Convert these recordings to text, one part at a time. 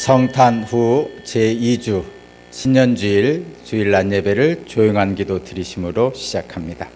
성탄 후 제2주 신년주일 주일날 예배를 조용한 기도 드리심으로 시작합니다.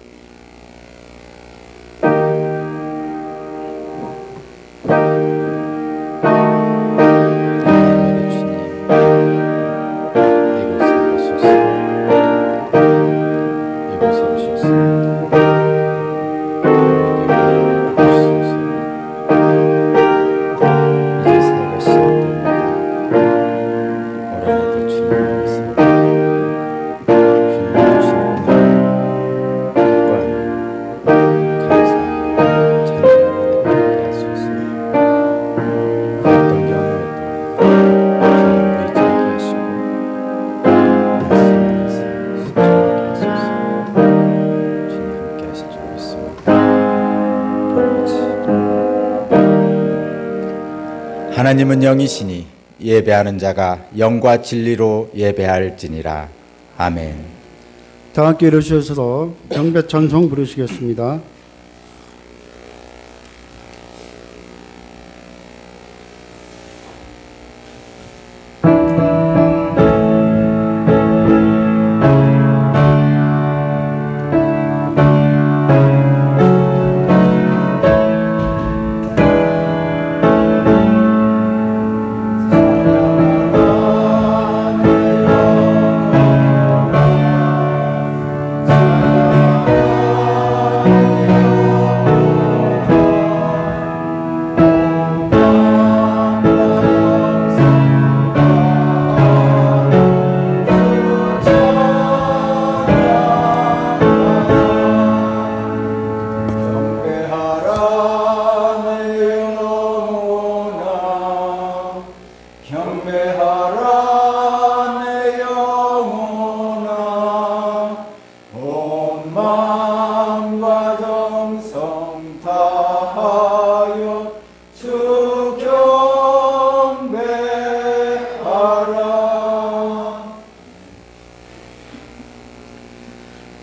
하나님은 영이시니 예배하는 자가 영과 진리로 예배할지니라. 아멘. 다 함께 일어서서 경배 찬송 부르시겠습니다.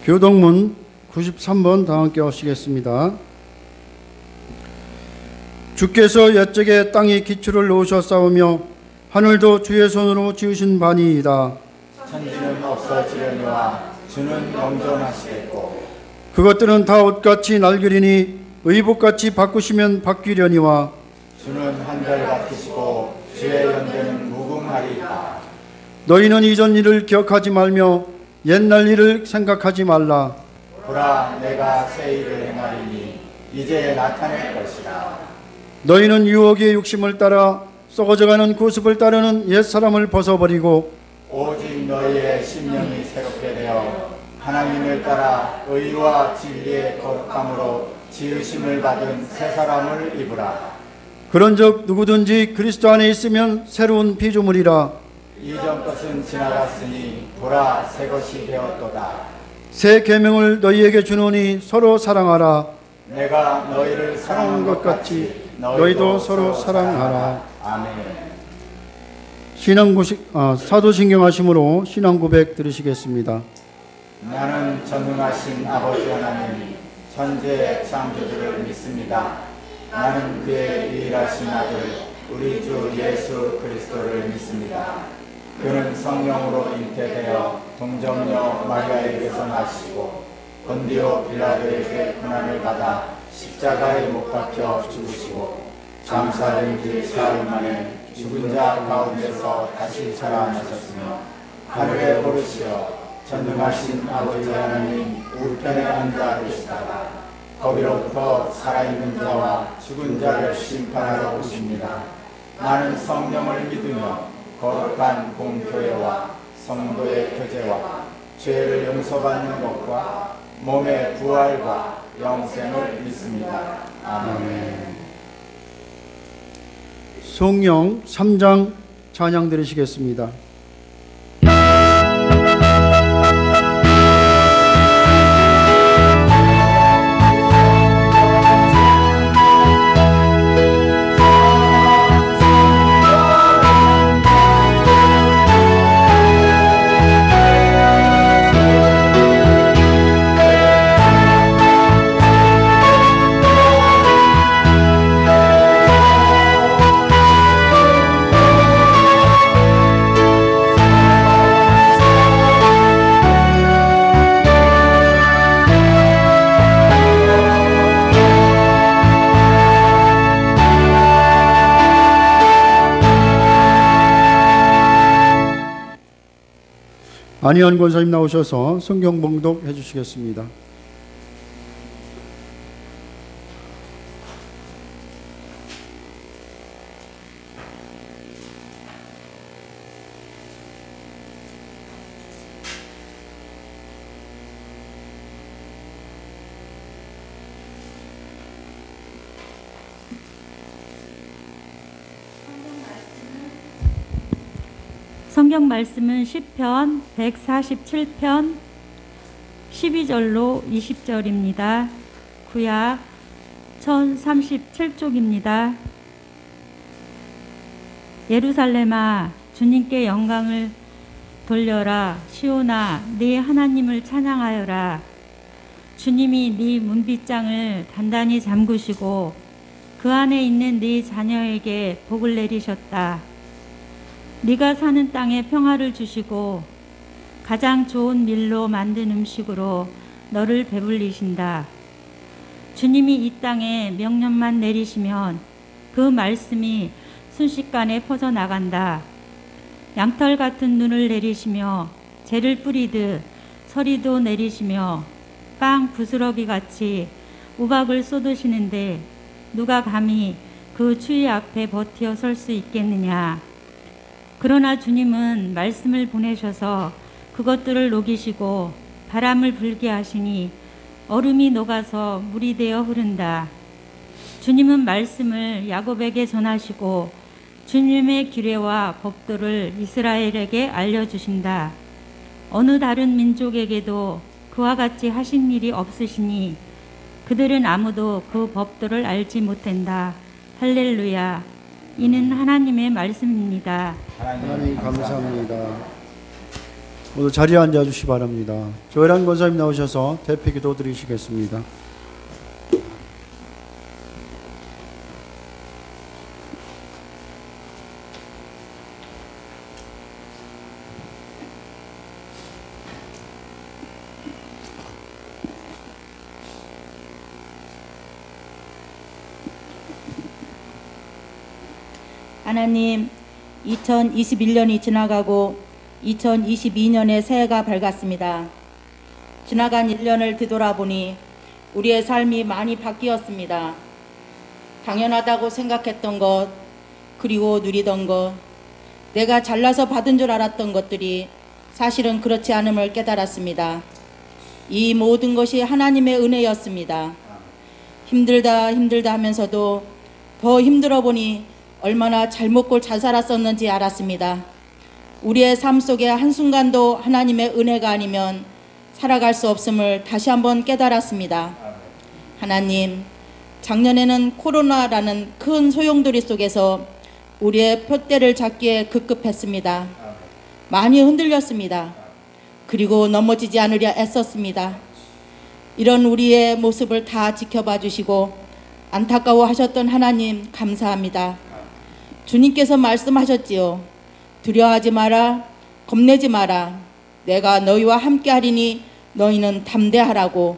교동문 93번 다 함께 하시겠습니다. 주께서 옛적에 땅에 기초를 놓으셨사오며 하늘도 주의 손으로 지으신 바니이다. 천지는 없어지려니와 주는 영존하시겠고 그것들은 다 옷같이 낡으리니 의복같이 바꾸시면 바뀌려니와 주는 한결같으시고 주의 연대는 무궁하리이다. 너희는 이전 일을 기억하지 말며 옛날 일을 생각하지 말라. 보라, 내가 새 일을 행하리니 이제 나타낼 것이다. 너희는 유혹의 욕심을 따라 썩어져가는 구습을 따르는 옛사람을 벗어버리고 오직 너희의 심령이 새롭게 되어 하나님을 따라 의와 진리의 거룩함으로 지으심을 받은 새 사람을 입으라. 그런즉 누구든지 그리스도 안에 있으면 새로운 피조물이라. 이전 것은 지나갔으니 보라, 새 것이 되었도다. 새 계명을 너희에게 주노니 서로 사랑하라. 내가 너희를 사랑한 것 같이 너희도 서로 사랑하라. 아멘. 사도신경 하심으로 신앙 고백 들으시겠습니다. 나는 전능하신 아버지 하나님 천지의 창조주를 믿습니다. 나는 그의 유일하신 아들 우리 주 예수 그리스도를 믿습니다. 그는 성령으로 잉태되어 동정녀 마리아에게서 나시고 본디오 빌라도에게 고난을 받아 십자가에 못 박혀 죽으시고 장사된 지 사흘 만에 죽은 자 가운데서 다시 살아나셨으며 하늘에 오르시어 전능하신 아버지 하나님 우편에 앉아 계시다가 거기로부터 살아있는 자와 죽은 자를 심판하러 오십니다. 나는 성령을 믿으며 거룩한 공교회와 성도의 교제와 죄를 용서받는 것과 몸의 부활과 영생을 믿습니다. 아멘. 성령 3장 찬양 들으시겠습니다. 안희연 권사님 나오셔서 성경 봉독해 주시겠습니다. 성경 말씀은 시편 147편 12절로 20절입니다. 구약 1037쪽입니다. 예루살렘아, 주님께 영광을 돌려라. 시온아, 네 하나님을 찬양하여라. 주님이 네 문빗장을 단단히 잠그시고 그 안에 있는 네 자녀에게 복을 내리셨다. 네가 사는 땅에 평화를 주시고 가장 좋은 밀로 만든 음식으로 너를 배불리신다. 주님이 이 땅에 명령만 내리시면 그 말씀이 순식간에 퍼져나간다. 양털 같은 눈을 내리시며 재를 뿌리듯 서리도 내리시며 빵 부스러기 같이 우박을 쏟으시는데 누가 감히 그 추위 앞에 버티어 설 수 있겠느냐. 그러나 주님은 말씀을 보내셔서 그것들을 녹이시고 바람을 불게 하시니 얼음이 녹아서 물이 되어 흐른다. 주님은 말씀을 야곱에게 전하시고 주님의 규례와 법도를 이스라엘에게 알려주신다. 어느 다른 민족에게도 그와 같이 하신 일이 없으시니 그들은 아무도 그 법도를 알지 못한다. 할렐루야. 이는 하나님의 말씀입니다. 하나님 감사합니다. 모두 자리에 앉아주시기 바랍니다. 조혜란 권사님 나오셔서 대표 기도 드리시겠습니다. 하나님, 2021년이 지나가고 2022년의 새해가 밝았습니다. 지나간 1년을 뒤돌아보니 우리의 삶이 많이 바뀌었습니다. 당연하다고 생각했던 것, 그리고 누리던 것, 내가 잘나서 받은 줄 알았던 것들이 사실은 그렇지 않음을 깨달았습니다. 이 모든 것이 하나님의 은혜였습니다. 힘들다 하면서도 더 힘들어 보니 얼마나 잘 먹고 잘 살았었는지 알았습니다. 우리의 삶 속에 한순간도 하나님의 은혜가 아니면 살아갈 수 없음을 다시 한번 깨달았습니다. 하나님, 작년에는 코로나라는 큰 소용돌이 속에서 우리의 표대를 잡기에 급급했습니다. 많이 흔들렸습니다. 그리고 넘어지지 않으려 애썼습니다. 이런 우리의 모습을 다 지켜봐 주시고 안타까워하셨던 하나님 감사합니다. 주님께서 말씀하셨지요. 두려워하지 마라, 겁내지 마라. 내가 너희와 함께하리니 너희는 담대하라고.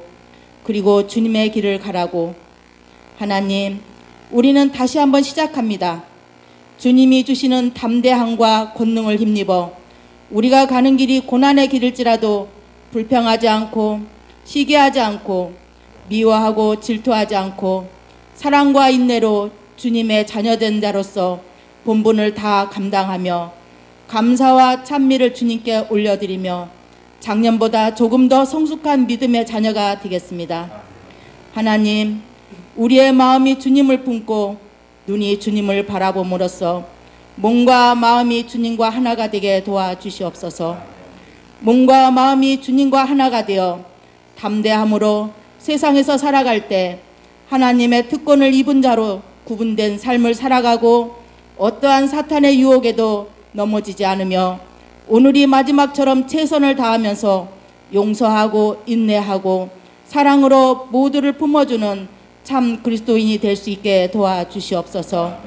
그리고 주님의 길을 가라고. 하나님, 우리는 다시 한번 시작합니다. 주님이 주시는 담대함과 권능을 힘입어 우리가 가는 길이 고난의 길일지라도 불평하지 않고 시기하지 않고 미워하고 질투하지 않고 사랑과 인내로 주님의 자녀된 자로서 본분을 다 감당하며 감사와 찬미를 주님께 올려드리며 작년보다 조금 더 성숙한 믿음의 자녀가 되겠습니다. 하나님, 우리의 마음이 주님을 품고 눈이 주님을 바라봄으로써 몸과 마음이 주님과 하나가 되게 도와주시옵소서. 몸과 마음이 주님과 하나가 되어 담대함으로 세상에서 살아갈 때 하나님의 특권을 입은 자로 구분된 삶을 살아가고 어떠한 사탄의 유혹에도 넘어지지 않으며 오늘이 마지막처럼 최선을 다하면서 용서하고 인내하고 사랑으로 모두를 품어주는 참 그리스도인이 될 수 있게 도와주시옵소서.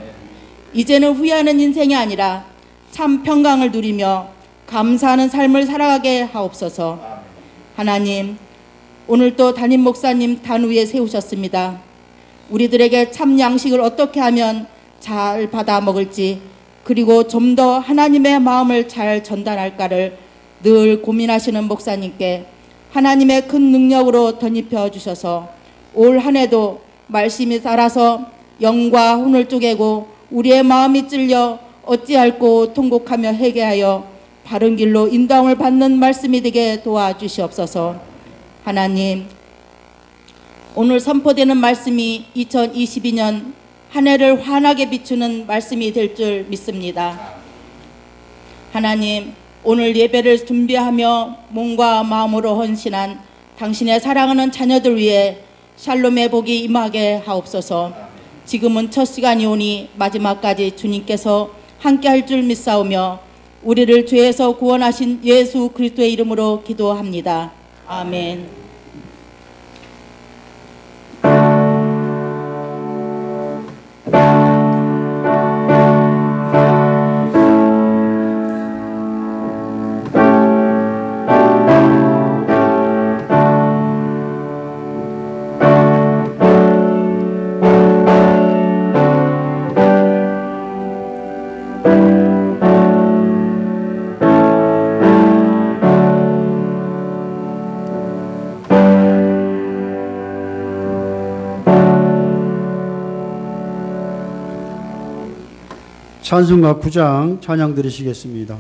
이제는 후회하는 인생이 아니라 참 평강을 누리며 감사하는 삶을 살아가게 하옵소서. 하나님, 오늘 또 담임 목사님 단 위에 세우셨습니다. 우리들에게 참 양식을 어떻게 하면 잘 받아 먹을지, 그리고 좀 더 하나님의 마음을 잘 전달할까를 늘 고민하시는 목사님께 하나님의 큰 능력으로 덧입혀 주셔서 올 한 해도 말씀이 살아서 영과 혼을 쪼개고 우리의 마음이 찔려 어찌할꼬 통곡하며 회개하여 바른 길로 인도함을 받는 말씀이 되게 도와주시옵소서. 하나님, 오늘 선포되는 말씀이 2022년 한 해를 환하게 비추는 말씀이 될 줄 믿습니다. 하나님, 오늘 예배를 준비하며 몸과 마음으로 헌신한 당신의 사랑하는 자녀들 위해 샬롬의 복이 임하게 하옵소서. 지금은 첫 시간이 오니 마지막까지 주님께서 함께할 줄 믿사오며 우리를 죄에서 구원하신 예수 그리스도의 이름으로 기도합니다. 아멘. 찬송가 9장 찬양 드리시겠습니다.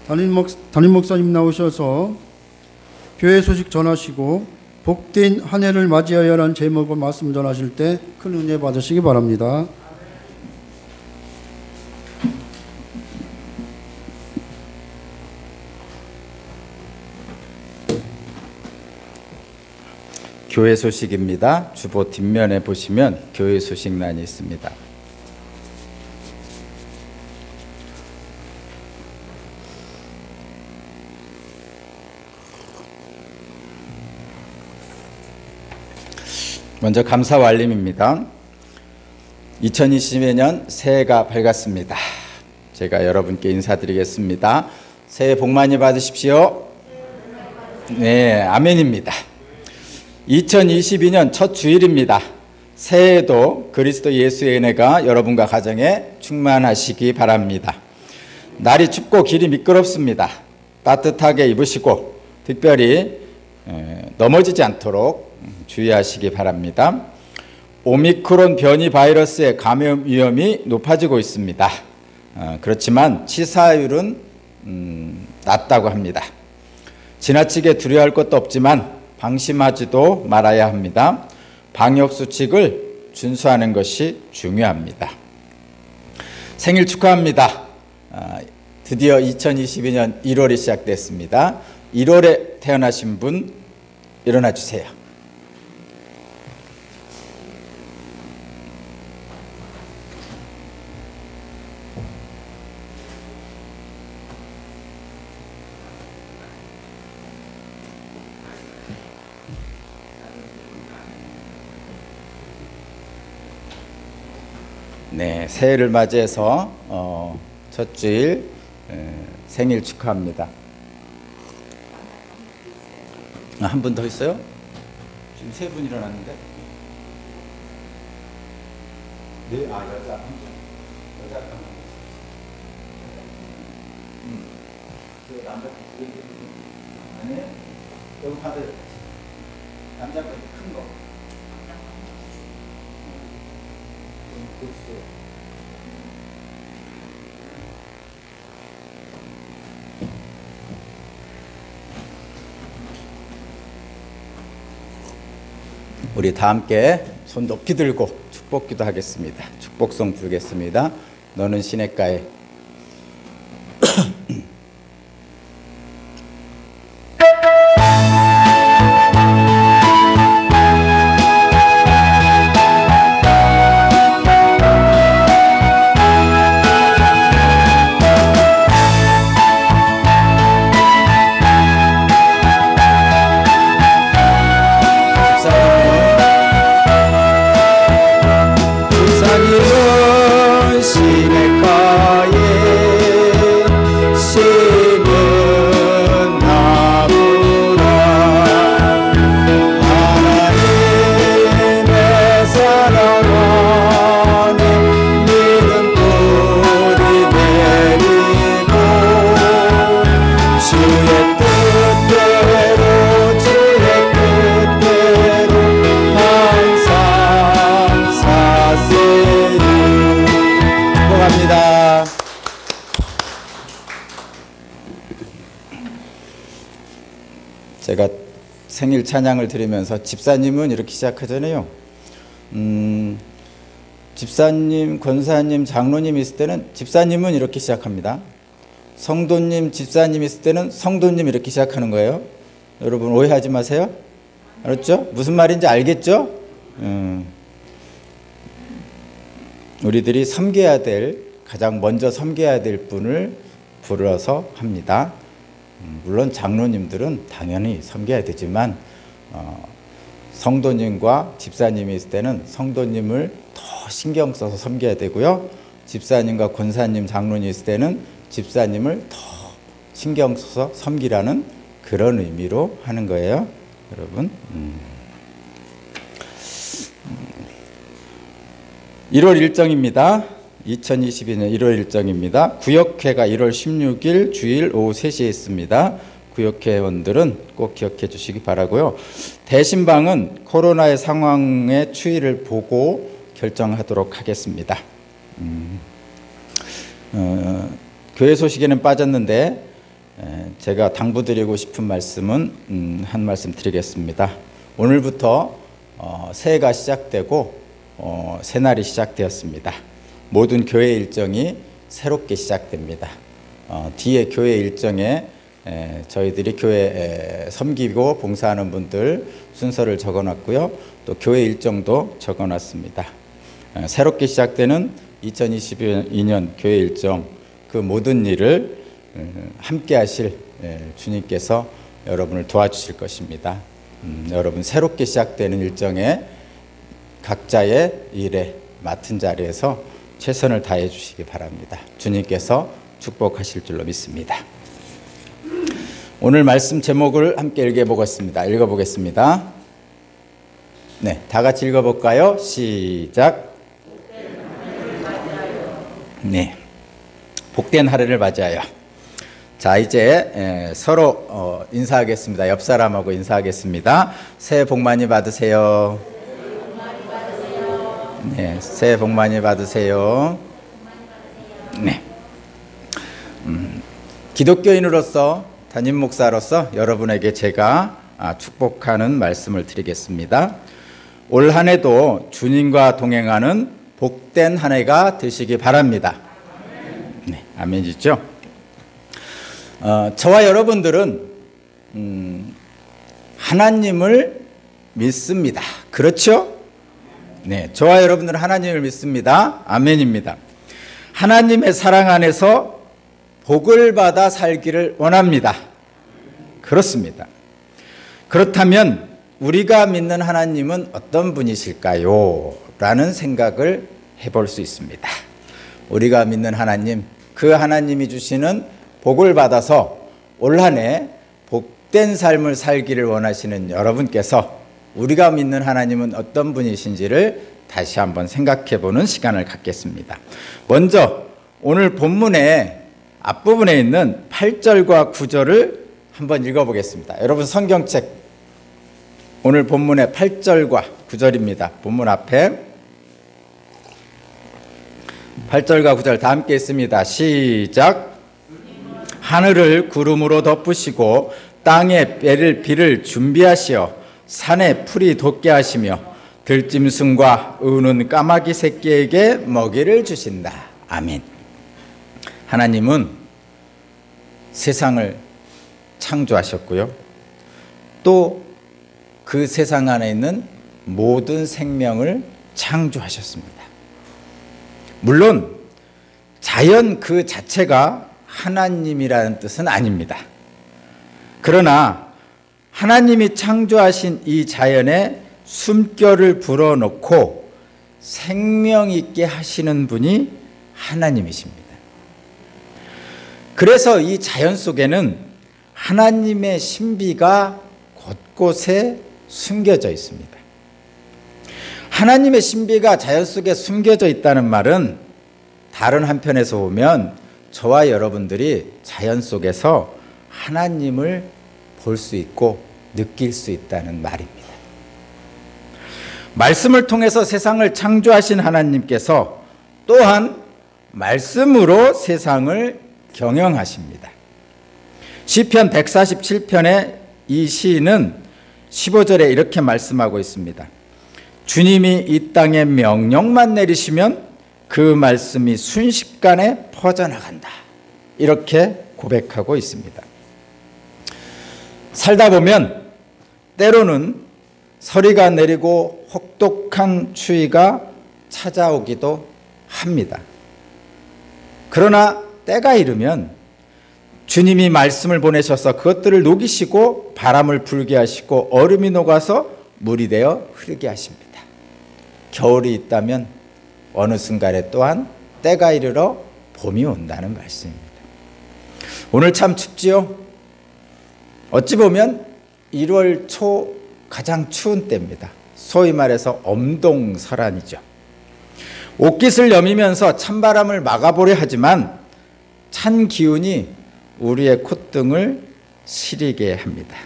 담임 목사님 나오셔서 교회 소식 전하시고 복된 한 해를 맞이하여라는 제목으로 말씀 전하실 때 큰 은혜 받으시기 바랍니다. 교회 소식입니다. 주보 뒷면에 보시면 교회 소식란이 있습니다. 먼저 감사와 알림입니다. 2022년 새해가 밝았습니다. 제가 여러분께 인사드리겠습니다. 새해 복 많이 받으십시오. 네, 아멘입니다. 2022년 첫 주일입니다. 새해에도 그리스도 예수의 은혜가 여러분과 가정에 충만하시기 바랍니다. 날이 춥고 길이 미끄럽습니다. 따뜻하게 입으시고 특별히 넘어지지 않도록 주의하시기 바랍니다. 오미크론 변이 바이러스의 감염 위험이 높아지고 있습니다. 그렇지만 치사율은 낮다고 합니다. 지나치게 두려워할 것도 없지만 방심하지도 말아야 합니다. 방역수칙을 준수하는 것이 중요합니다. 생일 축하합니다. 드디어 2022년 1월이 시작됐습니다. 1월에 태어나신 분 일어나 주세요. 네, 새해를 맞이해서 첫 주일 생일 축하합니다. 한 분 더 있어요? 지금 세 분 일어났는데? 네, 여자. 그 남자 아니, 여기 받아요. 남자 거 큰 거. 우리 다 함께 손 높이 들고 축복기도 하겠습니다. 축복성 부르겠습니다. 너는 시냇가에 제가 생일 찬양을 드리면서 집사님은 이렇게 시작하잖아요. 집사님, 권사님, 장로님 있을 때는 집사님은 이렇게 시작합니다. 성도님, 집사님 있을 때는 성도님 이렇게 시작하는 거예요. 여러분 오해하지 마세요. 알았죠? 무슨 말인지 알겠죠? 우리들이 섬겨야 될, 가장 먼저 섬겨야 될 분을 불러서 합니다. 물론 장로님들은 당연히 섬겨야 되지만 성도님과 집사님이 있을 때는 성도님을 더 신경 써서 섬겨야 되고요. 집사님과 권사님, 장로님 있을 때는 집사님을 더 신경 써서 섬기라는 그런 의미로 하는 거예요. 여러분 1월 일정입니다. 2022년 1월 일정입니다. 구역회가 1월 16일 주일 오후 3시에 있습니다. 구역회원들은 꼭 기억해 주시기 바라고요. 대신방은 코로나의 상황의 추이를 보고 결정하도록 하겠습니다. 교회 소식에는 빠졌는데 제가 당부드리고 싶은 말씀은 한 말씀 드리겠습니다. 오늘부터 새해가 시작되고 새날이 시작되었습니다. 모든 교회 일정이 새롭게 시작됩니다. 뒤에 교회 일정에 저희들이 교회 섬기고 봉사하는 분들 순서를 적어놨고요. 또 교회 일정도 적어놨습니다. 새롭게 시작되는 2022년 교회 일정, 그 모든 일을 함께 하실 주님께서 여러분을 도와주실 것입니다. 여러분 새롭게 시작되는 일정에 각자의 일에 맡은 자리에서 최선을 다해 주시기 바랍니다. 주님께서 축복하실 줄로 믿습니다. 오늘 말씀 제목을 함께 읽어보겠습니다. 네, 다 같이 읽어볼까요? 시작. 네, 복된 하루를 맞이하여. 자, 이제 서로 인사하겠습니다. 옆 사람하고 인사하겠습니다. 새해 복 많이 받으세요. 네, 새해 복 많이 받으세요. 네. 기독교인으로서 담임 목사로서 여러분에게 제가 축복하는 말씀을 드리겠습니다. 올 한 해도 주님과 동행하는 복된 한 해가 되시기 바랍니다. 네, 아멘이죠. 저와 여러분들은 하나님을 믿습니다. 그렇죠? 네, 저와 여러분들은 하나님을 믿습니다. 아멘입니다. 하나님의 사랑 안에서 복을 받아 살기를 원합니다. 그렇습니다. 그렇다면 우리가 믿는 하나님은 어떤 분이실까요? 라는 생각을 해볼 수 있습니다. 우리가 믿는 하나님, 그 하나님이 주시는 복을 받아서 올 한 해 복된 삶을 살기를 원하시는 여러분께서 우리가 믿는 하나님은 어떤 분이신지를 다시 한번 생각해 보는 시간을 갖겠습니다. 먼저 오늘 본문의 앞부분에 있는 8절과 9절을 한번 읽어보겠습니다. 여러분 성경책 오늘 본문의 8절과 9절입니다. 본문 앞에 8절과 9절 다 함께 있습니다. 시작. 하늘을 구름으로 덮으시고 땅에 비를 준비하시어 산에 풀이 돋게 하시며 들짐승과 우는 까마귀 새끼에게 먹이를 주신다. 아멘. 하나님은 세상을 창조하셨고요. 또 그 세상 안에 있는 모든 생명을 창조하셨습니다. 물론 자연 그 자체가 하나님이라는 뜻은 아닙니다. 그러나 하나님이 창조하신 이 자연에 숨결을 불어넣고 생명 있게 하시는 분이 하나님이십니다. 그래서 이 자연 속에는 하나님의 신비가 곳곳에 숨겨져 있습니다. 하나님의 신비가 자연 속에 숨겨져 있다는 말은 다른 한편에서 보면 저와 여러분들이 자연 속에서 하나님을 볼 수 있고 느낄 수 있다는 말입니다. 말씀을 통해서 세상을 창조하신 하나님께서 또한 말씀으로 세상을 경영하십니다. 시편 147편의 이 시인은 15절에 이렇게 말씀하고 있습니다. 주님이 이 땅에 명령만 내리시면 그 말씀이 순식간에 퍼져나간다. 이렇게 고백하고 있습니다. 살다 보면 때로는 서리가 내리고 혹독한 추위가 찾아오기도 합니다. 그러나 때가 이르면 주님이 말씀을 보내셔서 그것들을 녹이시고 바람을 불게 하시고 얼음이 녹아서 물이 되어 흐르게 하십니다. 겨울이 있다면 어느 순간에 또한 때가 이르러 봄이 온다는 말씀입니다. 오늘 참 춥지요? 어찌 보면 1월 초 가장 추운 때입니다. 소위 말해서 엄동설한이죠. 옷깃을 여미면서 찬바람을 막아보려 하지만 찬 기운이 우리의 콧등을 시리게 합니다.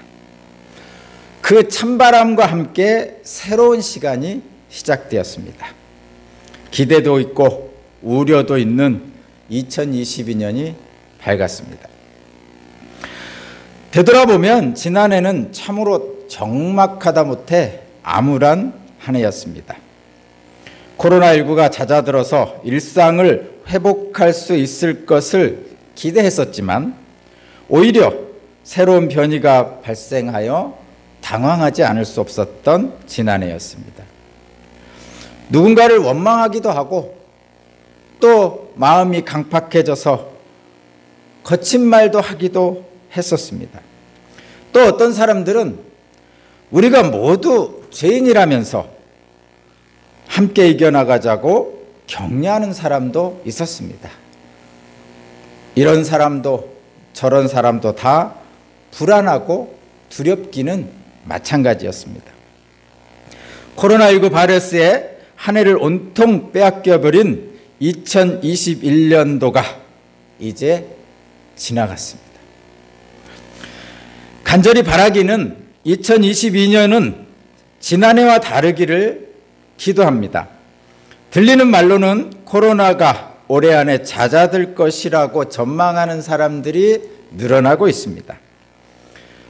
그 찬바람과 함께 새로운 시간이 시작되었습니다. 기대도 있고 우려도 있는 2022년이 밝았습니다. 되돌아보면 지난해는 참으로 적막하다 못해 암울한 한 해였습니다. 코로나19가 잦아들어서 일상을 회복할 수 있을 것을 기대했었지만 오히려 새로운 변이가 발생하여 당황하지 않을 수 없었던 지난해였습니다. 누군가를 원망하기도 하고 또 마음이 강팍해져서 거친 말도 하기도 했었습니다. 또 어떤 사람들은 우리가 모두 죄인이라면서 함께 이겨나가자고 격려하는 사람도 있었습니다. 이런 사람도 저런 사람도 다 불안하고 두렵기는 마찬가지였습니다. 코로나19 바이러스에 한 해를 온통 빼앗겨버린 2021년도가 이제 지나갔습니다. 간절히 바라기는 2022년은 지난해와 다르기를 기도합니다. 들리는 말로는 코로나가 올해 안에 잦아들 것이라고 전망하는 사람들이 늘어나고 있습니다.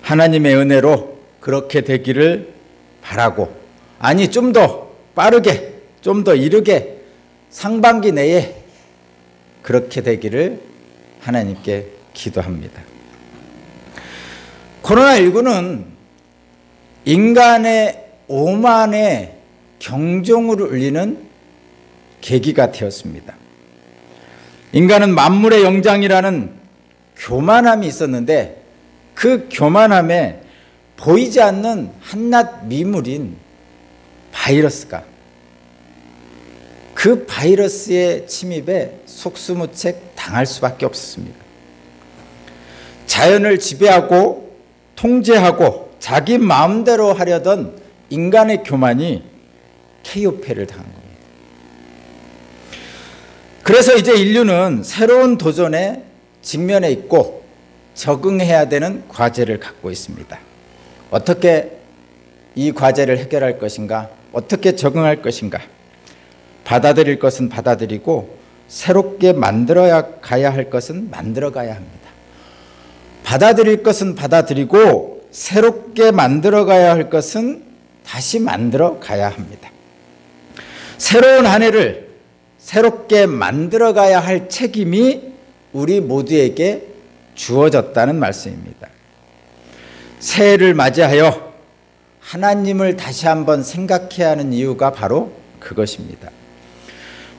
하나님의 은혜로 그렇게 되기를 바라고, 아니 좀 더 빠르게, 좀 더 이르게 상반기 내에 그렇게 되기를 하나님께 기도합니다. 코로나19는 인간의 오만의 경종을 울리는 계기가 되었습니다. 인간은 만물의 영장이라는 교만함이 있었는데 그 교만함에 보이지 않는 한낱 미물인 바이러스가 그 바이러스의 침입에 속수무책 당할 수밖에 없었습니다. 자연을 지배하고 통제하고 자기 마음대로 하려던 인간의 교만이 KO패를 당한 겁니다. 그래서 이제 인류는 새로운 도전에 직면해 있고 적응해야 되는 과제를 갖고 있습니다. 어떻게 이 과제를 해결할 것인가? 어떻게 적응할 것인가? 받아들일 것은 받아들이고 새롭게 가야 할 것은 만들어 가야 합니다. 받아들일 것은 받아들이고 새롭게 만들어 가야 할 것은 다시 만들어 가야 합니다. 새로운 한 해를 새롭게 만들어 가야 할 책임이 우리 모두에게 주어졌다는 말씀입니다. 새해를 맞이하여 하나님을 다시 한번 생각해야 하는 이유가 바로 그것입니다.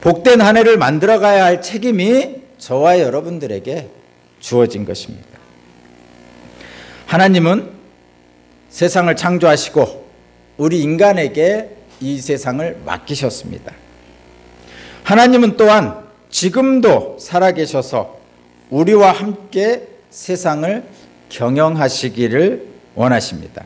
복된 한 해를 만들어 가야 할 책임이 저와 여러분들에게 주어진 것입니다. 하나님은 세상을 창조하시고 우리 인간에게 이 세상을 맡기셨습니다. 하나님은 또한 지금도 살아계셔서 우리와 함께 세상을 경영하시기를 원하십니다.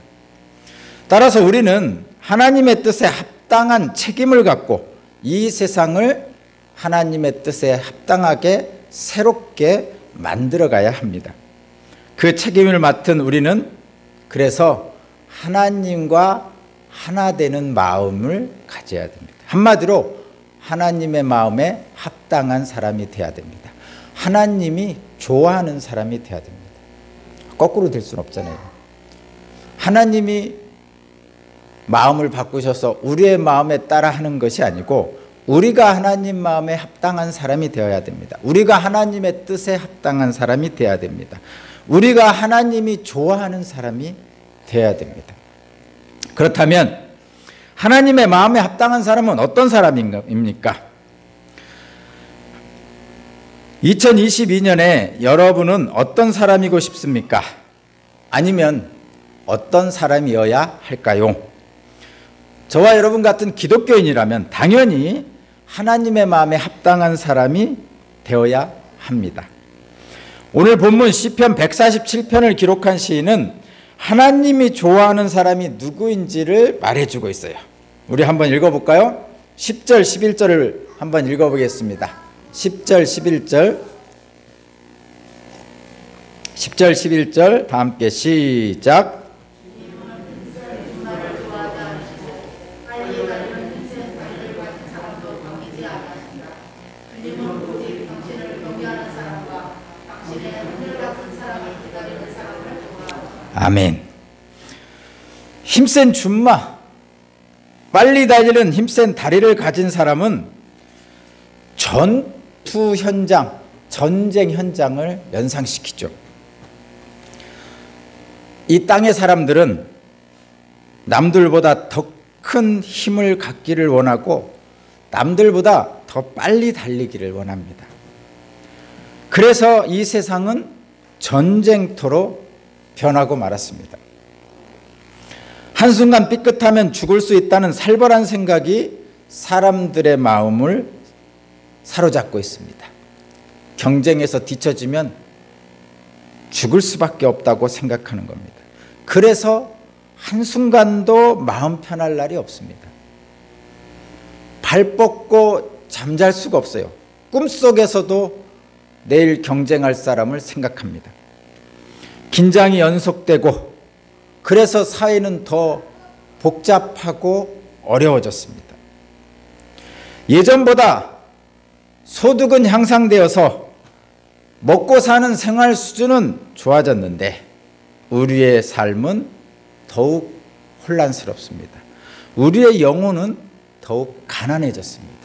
따라서 우리는 하나님의 뜻에 합당한 책임을 갖고 이 세상을 하나님의 뜻에 합당하게 새롭게 만들어가야 합니다. 그 책임을 맡은 우리는 그래서 하나님과 하나 되는 마음을 가져야 됩니다. 한마디로 하나님의 마음에 합당한 사람이 되어야 됩니다. 하나님이 좋아하는 사람이 되어야 됩니다. 거꾸로 될 수는 없잖아요. 하나님이 마음을 바꾸셔서 우리의 마음에 따라 하는 것이 아니고 우리가 하나님 마음에 합당한 사람이 되어야 됩니다. 우리가 하나님의 뜻에 합당한 사람이 되어야 됩니다. 우리가 하나님이 좋아하는 사람이 되어야 됩니다. 그렇다면 하나님의 마음에 합당한 사람은 어떤 사람입니까? 2022년에 여러분은 어떤 사람이고 싶습니까? 아니면 어떤 사람이어야 할까요? 저와 여러분 같은 기독교인이라면 당연히 하나님의 마음에 합당한 사람이 되어야 합니다. 오늘 본문 시편 147편을 기록한 시인은 하나님이 좋아하는 사람이 누구인지를 말해주고 있어요. 우리 한번 읽어볼까요? 10절, 11절을 한번 읽어보겠습니다. 10절, 11절 10절, 11절 다 함께 시작. 아멘. 힘센 준마, 빨리 달리는 힘센 다리를 가진 사람은 전투 현장, 전쟁 현장을 연상시키죠. 이 땅의 사람들은 남들보다 더 큰 힘을 갖기를 원하고 남들보다 더 빨리 달리기를 원합니다. 그래서 이 세상은 전쟁터로 변하고 말았습니다. 한순간 삐끗하면 죽을 수 있다는 살벌한 생각이 사람들의 마음을 사로잡고 있습니다. 경쟁에서 뒤처지면 죽을 수밖에 없다고 생각하는 겁니다. 그래서 한순간도 마음 편할 날이 없습니다. 발 뻗고 잠잘 수가 없어요. 꿈속에서도 내일 경쟁할 사람을 생각합니다. 긴장이 연속되고 그래서 사회는 더 복잡하고 어려워졌습니다. 예전보다 소득은 향상되어서 먹고 사는 생활 수준은 좋아졌는데 우리의 삶은 더욱 혼란스럽습니다. 우리의 영혼은 더욱 가난해졌습니다.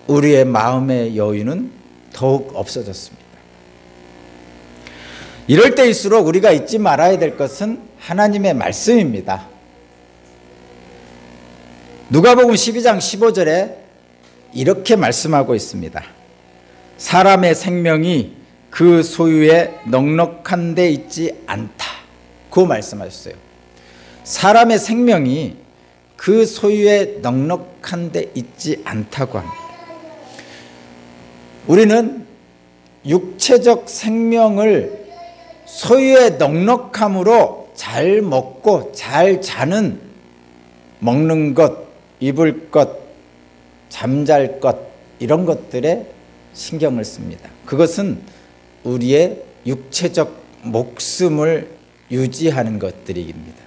우리의 마음의 여유는 더욱 없어졌습니다. 이럴 때일수록 우리가 잊지 말아야 될 것은 하나님의 말씀입니다. 누가복음 12장 15절에 이렇게 말씀하고 있습니다. 사람의 생명이 그 소유에 넉넉한 데 있지 않다고 말씀하셨어요. 사람의 생명이 그 소유에 넉넉한 데 있지 않다고 합니다. 우리는 육체적 생명을 소유의 넉넉함으로 잘 먹고 잘 자는, 먹는 것, 입을 것, 잠잘 것, 이런 것들에 신경을 씁니다. 그것은 우리의 육체적 목숨을 유지하는 것들입니다.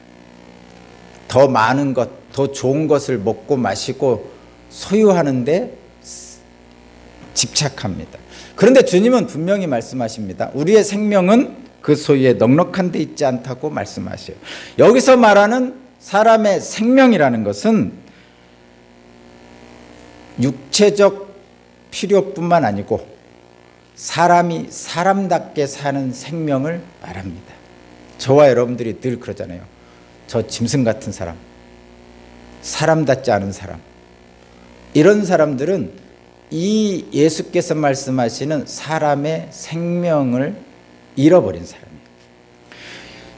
더 많은 것, 더 좋은 것을 먹고 마시고 소유하는데 집착합니다. 그런데 주님은 분명히 말씀하십니다. 우리의 생명은 그 소유에 넉넉한 데 있지 않다고 말씀하셔요. 여기서 말하는 사람의 생명이라는 것은 육체적 필요뿐만 아니고 사람이 사람답게 사는 생명을 말합니다. 저와 여러분들이 늘 그러잖아요. 저 짐승 같은 사람, 사람답지 않은 사람, 이런 사람들은 이 예수께서 말씀하시는 사람의 생명을 잃어버린 사람이에요.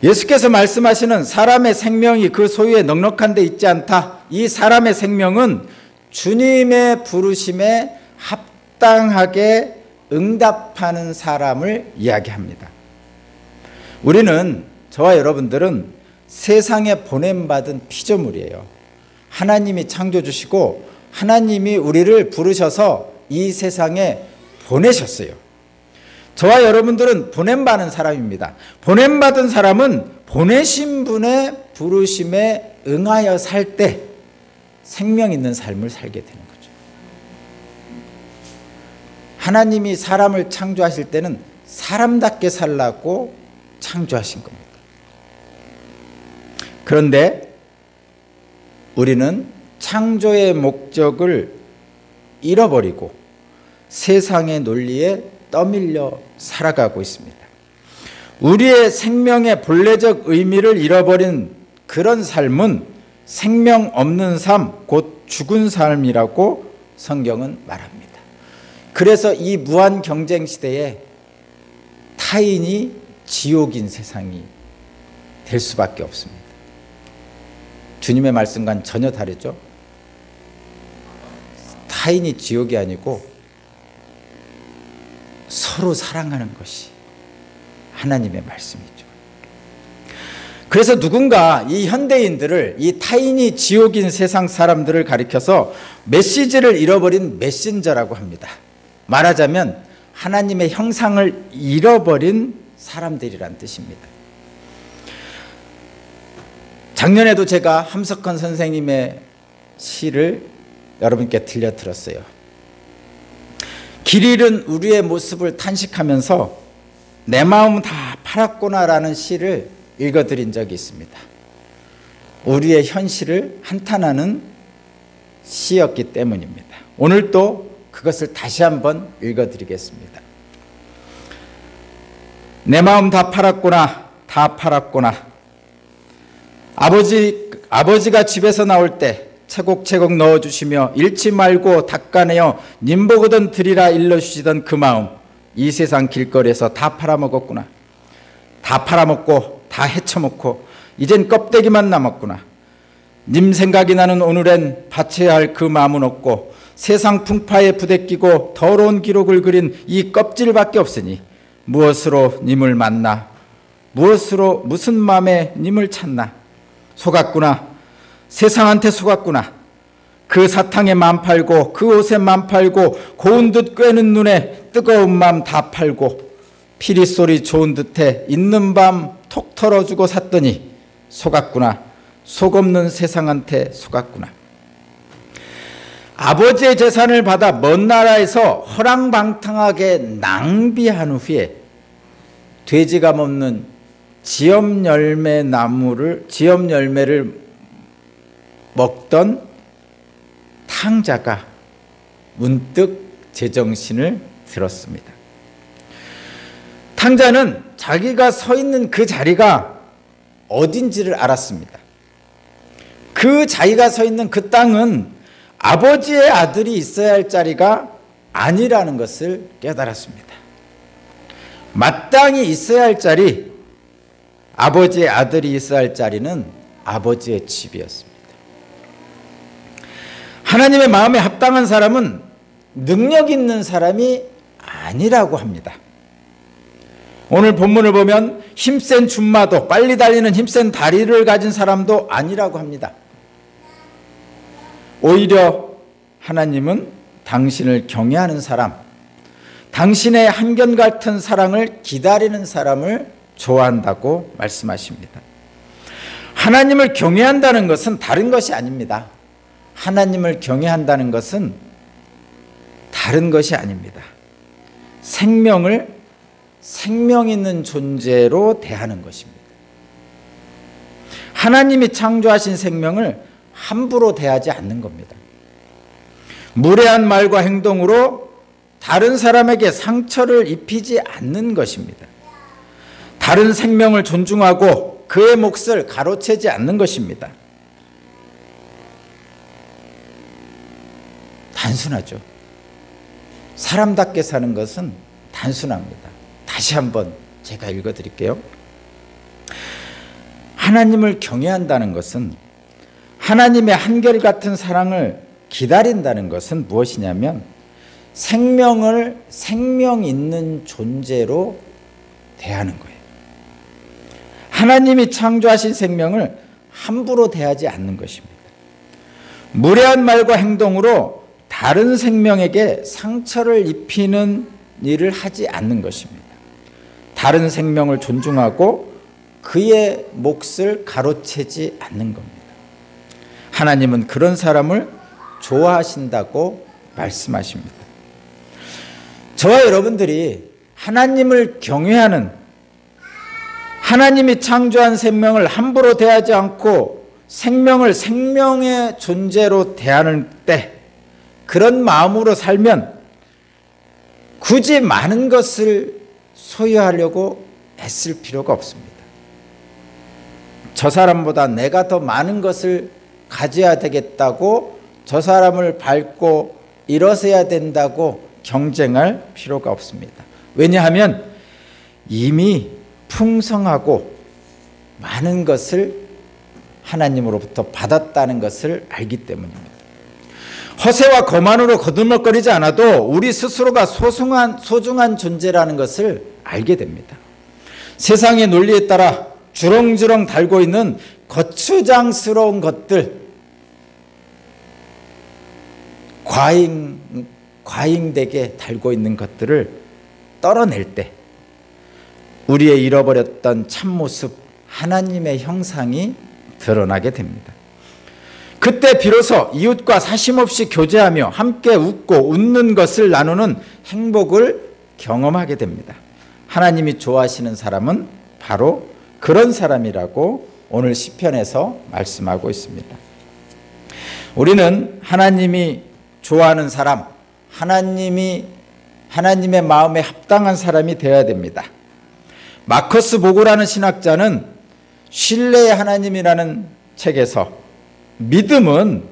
예수께서 말씀하시는 사람의 생명이 그 소유에 넉넉한 데 있지 않다. 이 사람의 생명은 주님의 부르심에 합당하게 응답하는 사람을 이야기합니다. 우리는, 저와 여러분들은 세상에 보냄받은 피조물이에요. 하나님이 창조 주시고 하나님이 우리를 부르셔서 이 세상에 보내셨어요. 저와 여러분들은 보냄받은 사람입니다. 보냄받은 사람은 보내신 분의 부르심에 응하여 살 때 생명 있는 삶을 살게 되는 거죠. 하나님이 사람을 창조하실 때는 사람답게 살라고 창조하신 겁니다. 그런데 우리는 창조의 목적을 잃어버리고 세상의 논리에 떠밀려 살아가고 있습니다. 우리의 생명의 본래적 의미를 잃어버린 그런 삶은 생명 없는 삶, 곧 죽은 삶이라고 성경은 말합니다. 그래서 이 무한 경쟁 시대에 타인이 지옥인 세상이 될 수밖에 없습니다. 주님의 말씀과는 전혀 다르죠. 타인이 지옥이 아니고 서로 사랑하는 것이 하나님의 말씀이죠. 그래서 누군가 이 현대인들을, 이 타인이 지옥인 세상 사람들을 가리켜서 메시지를 잃어버린 메신저라고 합니다. 말하자면 하나님의 형상을 잃어버린 사람들이란 뜻입니다. 작년에도 제가 함석헌 선생님의 시를 여러분께 들려드렸어요. 길 잃은 우리의 모습을 탄식하면서 내 마음 다 팔았구나라는 시를 읽어드린 적이 있습니다. 우리의 현실을 한탄하는 시였기 때문입니다. 오늘 또 그것을 다시 한번 읽어드리겠습니다. 내 마음 다 팔았구나, 다 팔았구나. 아버지가 집에서 나올 때 차곡차곡 넣어주시며 잃지 말고 닦아내어 님 보거든 드리라 일러주시던 그 마음, 이 세상 길거리에서 다 팔아먹었구나. 다 팔아먹고 다 헤쳐먹고 이젠 껍데기만 남았구나. 님 생각이 나는 오늘엔 바쳐야 할 그 마음은 없고 세상 풍파에 부대끼고 더러운 기록을 그린 이 껍질밖에 없으니 무엇으로 님을 만나, 무엇으로 무슨 마음에 님을 찾나. 속았구나. 세상한테 속았구나. 그 사탕에 맘 팔고 그 옷에 맘 팔고 고운 듯 꿰는 눈에 뜨거운 맘 다 팔고 피리 소리 좋은 듯해 있는 밤 톡 털어주고 샀더니 속았구나. 속 없는 세상한테 속았구나. 아버지의 재산을 받아 먼 나라에서 허랑방탕하게 낭비한 후에 돼지가 먹는 지엄 열매를 먹던 탕자가 문득 제정신을 들었습니다. 탕자는 자기가 서 있는 그 자리가 어딘지를 알았습니다. 그 자기가 서 있는 그 땅은 아버지의 아들이 있어야 할 자리가 아니라는 것을 깨달았습니다. 마땅히 있어야 할 자리, 아버지의 아들이 있어야 할 자리는 아버지의 집이었습니다. 하나님의 마음에 합당한 사람은 능력 있는 사람이 아니라고 합니다. 오늘 본문을 보면 힘센 줌마도, 빨리 달리는 힘센 다리를 가진 사람도 아니라고 합니다. 오히려 하나님은 당신을 경외하는 사람, 당신의 한결같은 사랑을 기다리는 사람을 좋아한다고 말씀하십니다. 하나님을 경외한다는 것은 다른 것이 아닙니다. 하나님을 경외한다는 것은 다른 것이 아닙니다. 생명을 생명 있는 존재로 대하는 것입니다. 하나님이 창조하신 생명을 함부로 대하지 않는 겁니다. 무례한 말과 행동으로 다른 사람에게 상처를 입히지 않는 것입니다. 다른 생명을 존중하고 그의 몫을 가로채지 않는 것입니다. 단순하죠. 사람답게 사는 것은 단순합니다. 다시 한번 제가 읽어드릴게요. 하나님을 경외한다는 것은, 하나님의 한결같은 사랑을 기다린다는 것은 무엇이냐면 생명을 생명 있는 존재로 대하는 거예요. 하나님이 창조하신 생명을 함부로 대하지 않는 것입니다. 무례한 말과 행동으로 다른 생명에게 상처를 입히는 일을 하지 않는 것입니다. 다른 생명을 존중하고 그의 몫을 가로채지 않는 겁니다. 하나님은 그런 사람을 좋아하신다고 말씀하십니다. 저와 여러분들이 하나님을 경외하는, 하나님이 창조한 생명을 함부로 대하지 않고 생명을 생명의 존재로 대하는 때, 그런 마음으로 살면 굳이 많은 것을 소유하려고 애쓸 필요가 없습니다. 저 사람보다 내가 더 많은 것을 가져야 되겠다고, 저 사람을 밟고 일어서야 된다고 경쟁할 필요가 없습니다. 왜냐하면 이미 풍성하고 많은 것을 하나님으로부터 받았다는 것을 알기 때문입니다. 허세와 거만으로 거들먹거리지 않아도 우리 스스로가 소중한 존재라는 것을 알게 됩니다. 세상의 논리에 따라 주렁주렁 달고 있는 거추장스러운 것들, 과잉되게 달고 있는 것들을 떨어낼 때 우리의 잃어버렸던 참모습, 하나님의 형상이 드러나게 됩니다. 그때 비로소 이웃과 사심없이 교제하며 함께 웃고 웃는 것을 나누는 행복을 경험하게 됩니다. 하나님이 좋아하시는 사람은 바로 그 그런 사람이라고 오늘 시편에서 말씀하고 있습니다. 우리는 하나님이 좋아하는 사람, 하나님의 마음에 합당한 사람이 되어야 됩니다. 마커스 보고라는 신학자는 신뢰의 하나님이라는 책에서 믿음은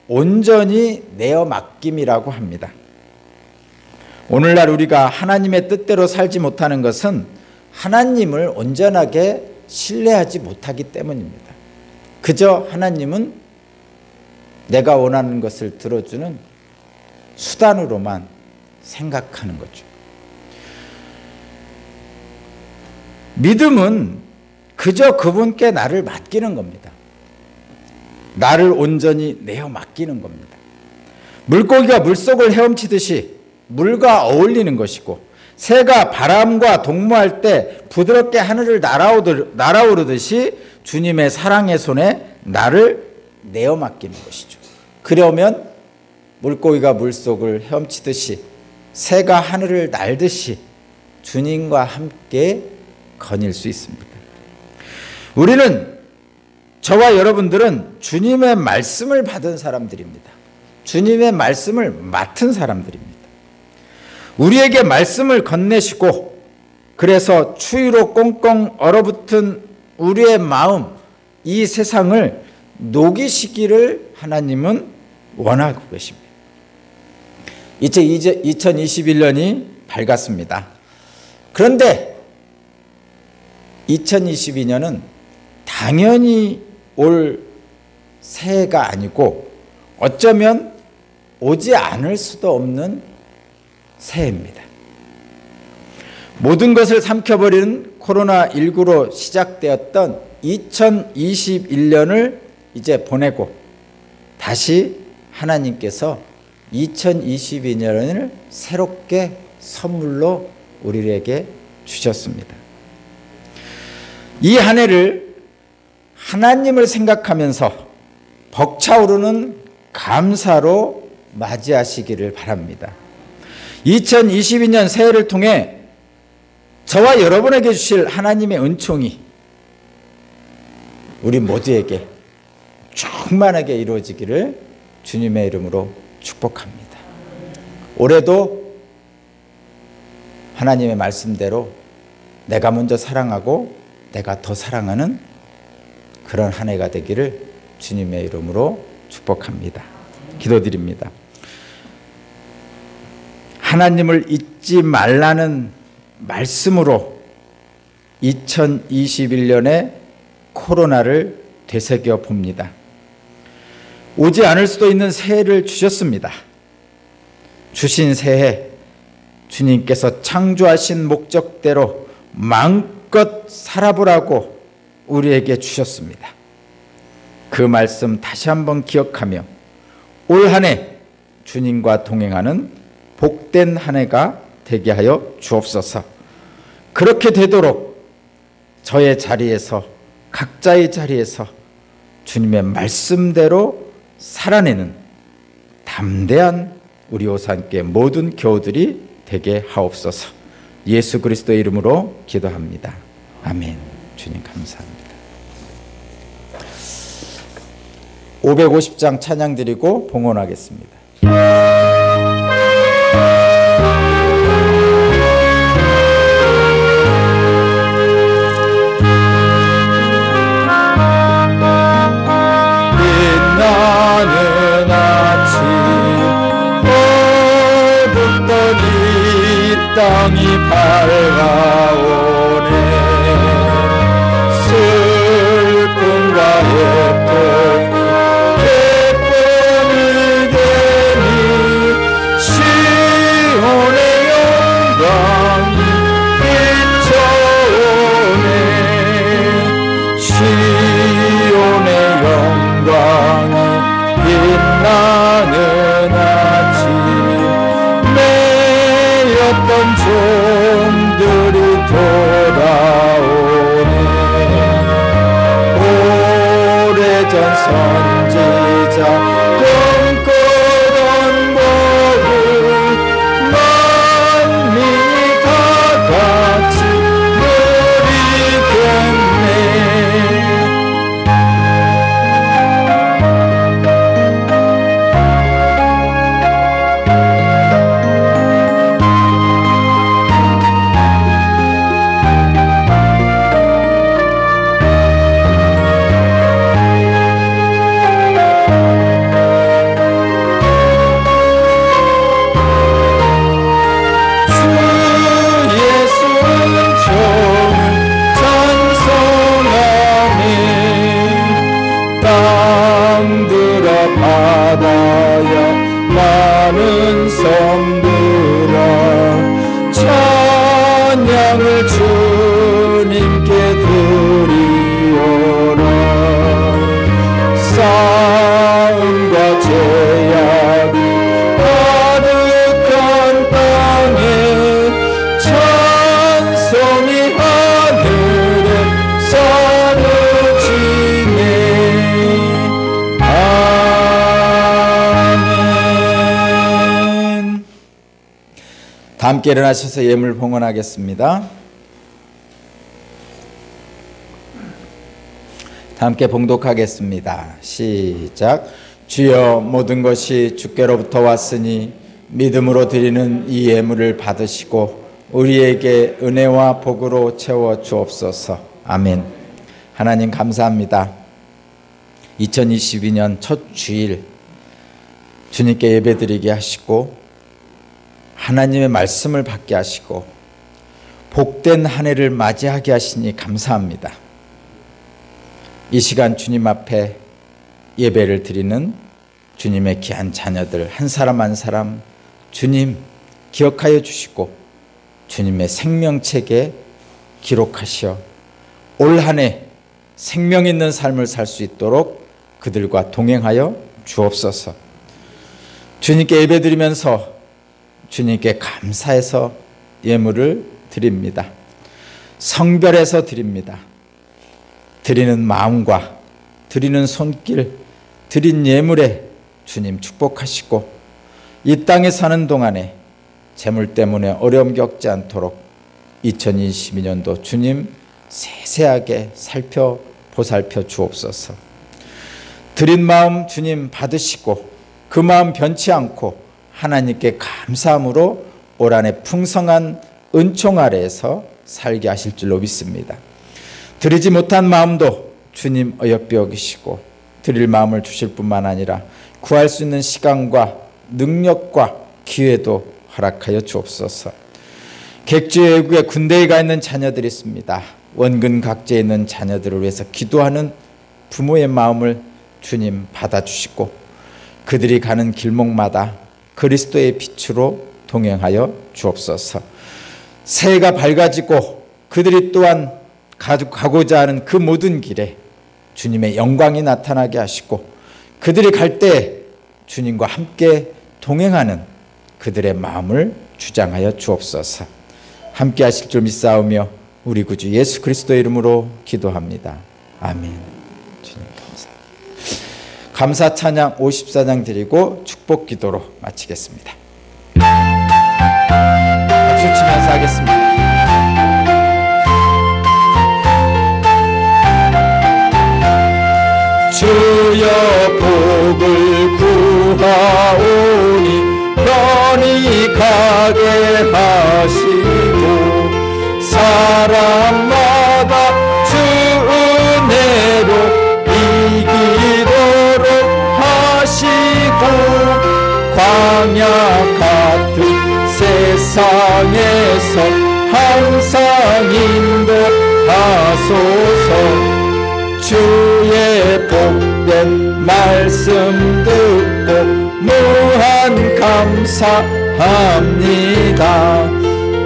온전히 내어 맡김이라고 합니다. 오늘날 우리가 하나님의 뜻대로 살지 못하는 것은 하나님을 온전하게 신뢰하지 못하기 때문입니다. 그저 하나님은 내가 원하는 것을 들어주는 수단으로만 생각하는 거죠. 믿음은 그저 그분께 나를 맡기는 겁니다. 나를 온전히 내어 맡기는 겁니다. 물고기가 물속을 헤엄치듯이 물과 어울리는 것이고, 새가 바람과 동무할 때 부드럽게 하늘을 날아오르듯이 주님의 사랑의 손에 나를 내어 맡기는 것이죠. 그러면 물고기가 물속을 헤엄치듯이, 새가 하늘을 날듯이 주님과 함께 거닐 수 있습니다. 우리는, 저와 여러분들은 주님의 말씀을 받은 사람들입니다. 주님의 말씀을 맡은 사람들입니다. 우리에게 말씀을 건네시고, 그래서 추위로 꽁꽁 얼어붙은 우리의 마음, 이 세상을 녹이시기를 하나님은 원하고 계십니다. 이제 2021년이 밝았습니다. 그런데 2022년은 당연히 올 새해가 아니고 어쩌면 오지 않을 수도 없는 새해입니다. 모든 것을 삼켜버리는 코로나19로 시작되었던 2021년을 이제 보내고 다시 하나님께서 2022년을 새롭게 선물로 우리에게 주셨습니다. 이 한 해를 하나님을 생각하면서 벅차오르는 감사로 맞이하시기를 바랍니다. 2022년 새해를 통해 저와 여러분에게 주실 하나님의 은총이 우리 모두에게 충만하게 이루어지기를 주님의 이름으로 축복합니다. 올해도 하나님의 말씀대로 내가 먼저 사랑하고 내가 더 사랑하는 그런 한 해가 되기를 주님의 이름으로 축복합니다. 기도드립니다. 하나님을 잊지 말라는 말씀으로 2021년에 코로나를 되새겨 봅니다. 오지 않을 수도 있는 새해를 주셨습니다. 주신 새해 주님께서 창조하신 목적대로 마음껏 살아보라고 우리에게 주셨습니다. 그 말씀 다시 한번 기억하며 올 한 해 주님과 동행하는 복된 한 해가 되게 하여 주옵소서. 그렇게 되도록 저의 자리에서, 각자의 자리에서 주님의 말씀대로 살아내는 담대한 우리 오산교회 모든 교우들이 되게 하옵소서. 예수 그리스도의 이름으로 기도합니다. 아멘. 주님 감사합니다. 550장 찬양 드리고 봉헌하겠습니다. 빛나는 아침 어둡던 이 땅이 밝아오네. 슬픔과 애통이 기쁨이 되니 시온의 영광이 비춰오네. 시온의 영광이 빛나는 아침, 매였던 종들이 함께 일어나셔서 예물 봉헌하겠습니다. 함께 봉독하겠습니다. 시작. 주여, 모든 것이 주께로부터 왔으니 믿음으로 드리는 이 예물을 받으시고 우리에게 은혜와 복으로 채워 주옵소서. 아멘. 하나님 감사합니다. 2022년 첫 주일 주님께 예배드리게 하시고 하나님의 말씀을 받게 하시고 복된 한 해를 맞이하게 하시니 감사합니다. 이 시간 주님 앞에 예배를 드리는 주님의 귀한 자녀들 한 사람 한 사람 주님 기억하여 주시고 주님의 생명책에 기록하시어 올 한 해 생명 있는 삶을 살 수 있도록 그들과 동행하여 주옵소서. 주님께 예배드리면서 주님께 감사해서 예물을 드립니다. 성별해서 드립니다. 드리는 마음과 드리는 손길, 드린 예물에 주님 축복하시고 이 땅에 사는 동안에 재물 때문에 어려움 겪지 않도록 2022년도 주님 세세하게 보살펴 주옵소서. 드린 마음 주님 받으시고 그 마음 변치 않고 하나님께 감사함으로 올 한 해 풍성한 은총 아래에서 살게 하실 줄로 믿습니다. 드리지 못한 마음도 주님 어여삐 여기시고 드릴 마음을 주실 뿐만 아니라 구할 수 있는 시간과 능력과 기회도 허락하여 주옵소서. 객지 외국에 군대에 가 있는 자녀들이 있습니다. 원근 각지에 있는 자녀들을 위해서 기도하는 부모의 마음을 주님 받아주시고 그들이 가는 길목마다 그리스도의 빛으로 동행하여 주옵소서. 새해가 밝아지고 그들이 또한 가고자 하는 그 모든 길에 주님의 영광이 나타나게 하시고 그들이 갈 때 주님과 함께 동행하는 그들의 마음을 주장하여 주옵소서. 함께 하실 줄 믿사오며 우리 구주 예수 그리스도의 이름으로 기도합니다. 아멘. 주님 감사합니다. 감사 찬양 54장 드리고 축복 기도로 마치겠습니다. 박수 치면서 하겠습니다. 주여 복을 구하오니 편히 가게 하시고 사람마다 주 은혜로 이기도록 하시고 광야 같은 세상에서 항상 인도하소서. 주의 복된 말씀 듣고 무한 감사합니다.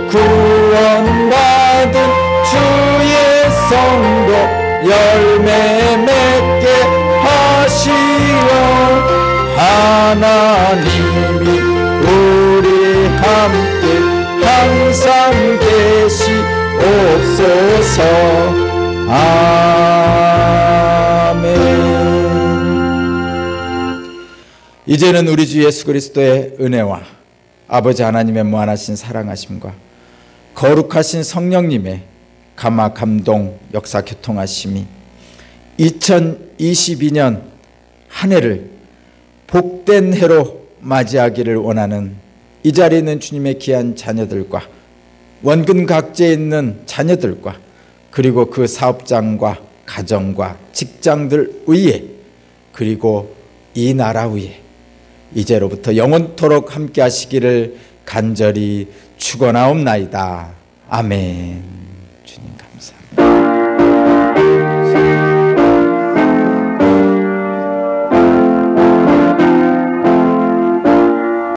구원받은 주의 성도 열매 맺게 하시어 하나님이 우리 함께 항상 계시옵소서. 아멘. 이제는 우리 주 예수 그리스도의 은혜와 아버지 하나님의 무한하신 사랑하심과 거룩하신 성령님의 감화 감동 역사 교통하심이 2022년 한 해를 복된 해로 맞이하기를 원하는 이 자리에 있는 주님의 귀한 자녀들과 원근 각지에 있는 자녀들과 그리고 그 사업장과 가정과 직장들 위에 그리고 이 나라 위에 이제로부터 영원토록 함께 하시기를 간절히 축원하옵나이다. 아멘. 주님 감사합니다.